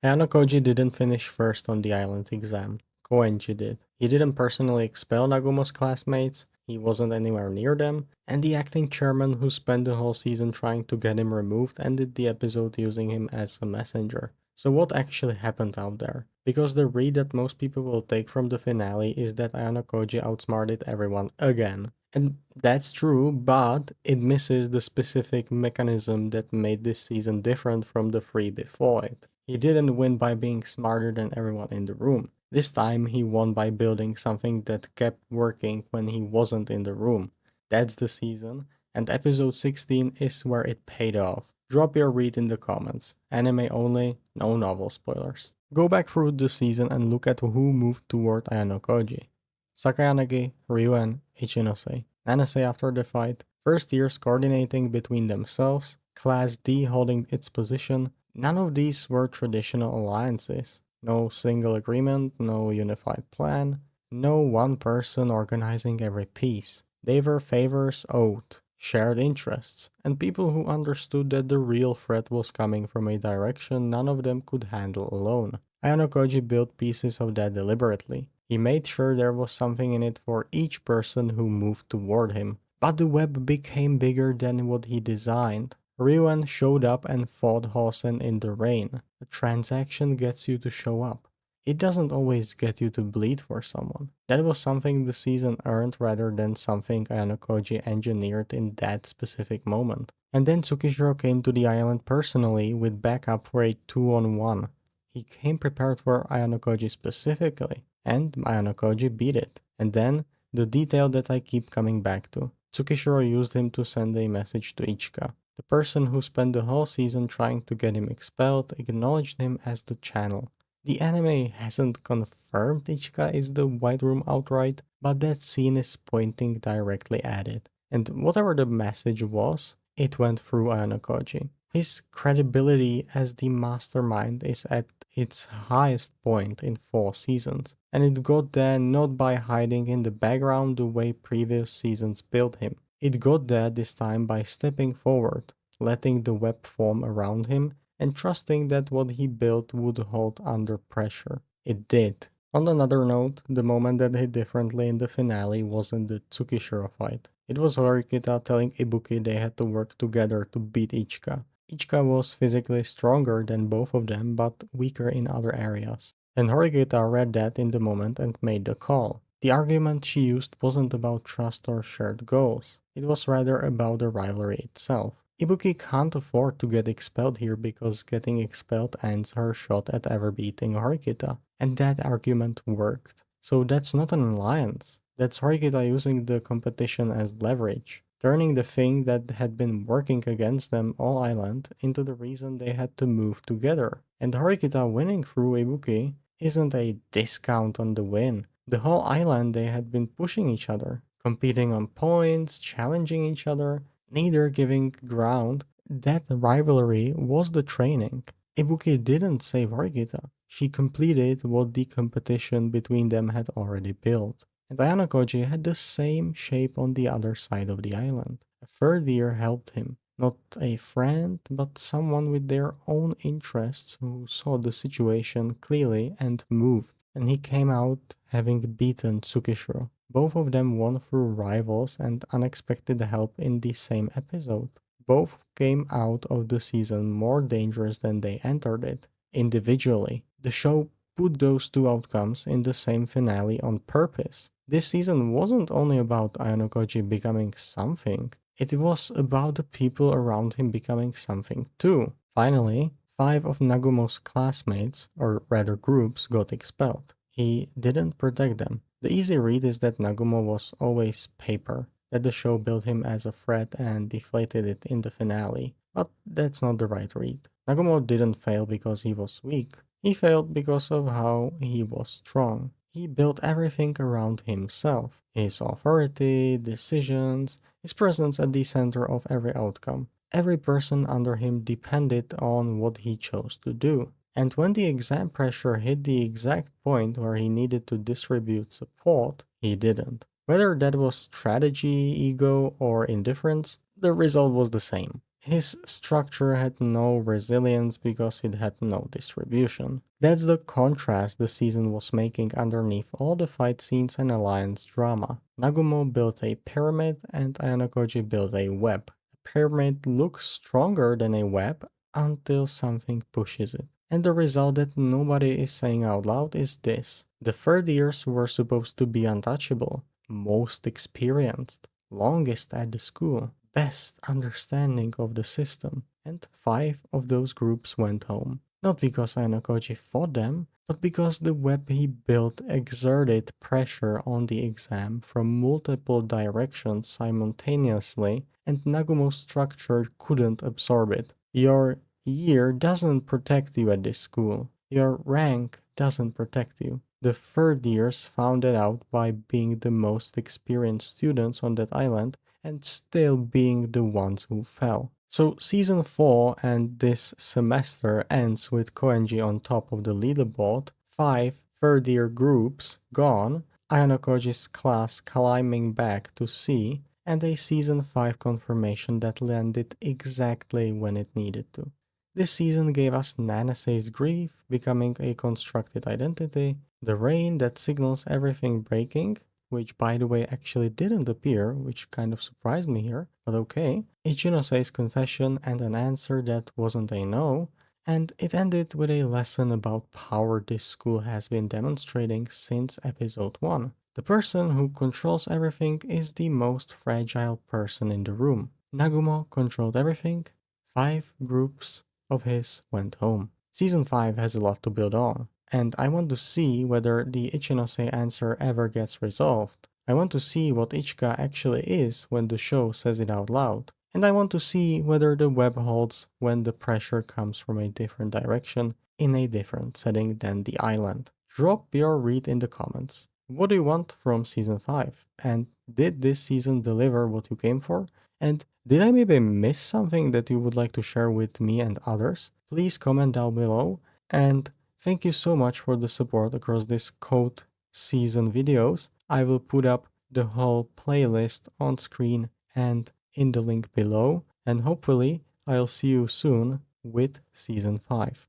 Ayanokoji didn't finish first on the island exam. Koenji did. He didn't personally expel Nagumo's classmates, he wasn't anywhere near them, and the acting chairman who spent the whole season trying to get him removed ended the episode using him as a messenger. So what actually happened out there? Because the read that most people will take from the finale is that Ayanokoji outsmarted everyone again. And that's true, but it misses the specific mechanism that made this season different from the three before it. He didn't win by being smarter than everyone in the room. This time he won by building something that kept working when he wasn't in the room. That's the season, and episode 16 is where it paid off. Drop your read in the comments. Anime only, no novel spoilers. Go back through the season and look at who moved toward Ayanokoji. Sakayanagi, Ryuen, Ichinose. Nanase after the fight, first years coordinating between themselves, Class D holding its position. None of these were traditional alliances. No single agreement, no unified plan, no one person organizing every piece. They were favors owed, shared interests, and people who understood that the real threat was coming from a direction none of them could handle alone. Ayanokoji built pieces of that deliberately. He made sure there was something in it for each person who moved toward him. But the web became bigger than what he designed. Ryuan showed up and fought Hosen in the rain. A transaction gets you to show up. It doesn't always get you to bleed for someone. That was something the season earned rather than something Ayanokoji engineered in that specific moment. And then Tsukishiro came to the island personally with backup for a 2-on-1. He came prepared for Ayanokoji specifically, and Ayanokoji beat it. And then, the detail that I keep coming back to. Tsukishiro used him to send a message to Ichika. The person who spent the whole season trying to get him expelled acknowledged him as the channel. The anime hasn't confirmed Ichika is the White Room outright, but that scene is pointing directly at it. And whatever the message was, it went through Ayanokoji. His credibility as the mastermind is at its highest point in 4 seasons, and it got there not by hiding in the background the way previous seasons built him. It got there this time by stepping forward, letting the web form around him, and trusting that what he built would hold under pressure. It did. On another note, the moment that hit differently in the finale wasn't the Tsukishiro fight. It was Horikita telling Ibuki they had to work together to beat Ichika. Ichika was physically stronger than both of them, but weaker in other areas. And Horikita read that in the moment and made the call. The argument she used wasn't about trust or shared goals. It was rather about the rivalry itself. Ibuki can't afford to get expelled here because getting expelled ends her shot at ever beating Horikita. And that argument worked. So that's not an alliance. That's Horikita using the competition as leverage, turning the thing that had been working against them all island into the reason they had to move together. And Horikita winning through Ibuki isn't a discount on the win. The whole island they had been pushing each other, competing on points, challenging each other, neither giving ground. That rivalry was the training. Ibuki didn't save Horikita. She completed what the competition between them had already built. And Ayanokoji had the same shape on the other side of the island. A third year helped him. Not a friend, but someone with their own interests who saw the situation clearly and moved. And he came out having beaten Tsukishiro. Both of them won through rivals and unexpected help in the same episode. Both came out of the season more dangerous than they entered it. Individually, the show put those two outcomes in the same finale on purpose. This season wasn't only about Ayanokoji becoming something, it was about the people around him becoming something too. Finally, 5 of Nagumo's classmates, or rather groups, got expelled. He didn't protect them. The easy read is that Nagumo was always paper, that the show built him as a threat and deflated it in the finale. But that's not the right read. Nagumo didn't fail because he was weak. He failed because of how he was strong. He built everything around himself. His authority, decisions, his presence at the center of every outcome. Every person under him depended on what he chose to do. And when the exam pressure hit the exact point where he needed to distribute support, he didn't. Whether that was strategy, ego, or indifference, the result was the same. His structure had no resilience because it had no distribution. That's the contrast the season was making underneath all the fight scenes and alliance drama. Nagumo built a pyramid and Ayanokoji built a web. A pyramid looks stronger than a web until something pushes it. And the result that nobody is saying out loud is this. The third years were supposed to be untouchable, most experienced, longest at the school, best understanding of the system, and 5 of those groups went home. Not because Ayanokoji fought them, but because the web he built exerted pressure on the exam from multiple directions simultaneously, and Nagumo's structure couldn't absorb it. Your year doesn't protect you at this school. Your rank doesn't protect you. The third years found it out by being the most experienced students on that island and still being the ones who fell. So season 4 and this semester ends with Koenji on top of the leaderboard, 5 third-year groups gone, Ayanokoji's class climbing back to C, and a season 5 confirmation that landed exactly when it needed to. This season gave us Nanasei's grief becoming a constructed identity, the rain that signals everything breaking, which by the way actually didn't appear, which kind of surprised me here, but okay, Ichinosei's confession and an answer that wasn't a no, and it ended with a lesson about power this school has been demonstrating since episode 1. The person who controls everything is the most fragile person in the room. Nagumo controlled everything, 5 groups of his went home. Season 5 has a lot to build on, and I want to see whether the Ichinose answer ever gets resolved. I want to see what Ichika actually is when the show says it out loud, and I want to see whether the web holds when the pressure comes from a different direction in a different setting than the island. Drop your read in the comments. What do you want from Season 5? And did this season deliver what you came for? And did I maybe miss something that you would like to share with me and others? Please comment down below. And thank you so much for the support across this code season videos. I will put up the whole playlist on screen and in the link below. And hopefully I'll see you soon with season 5.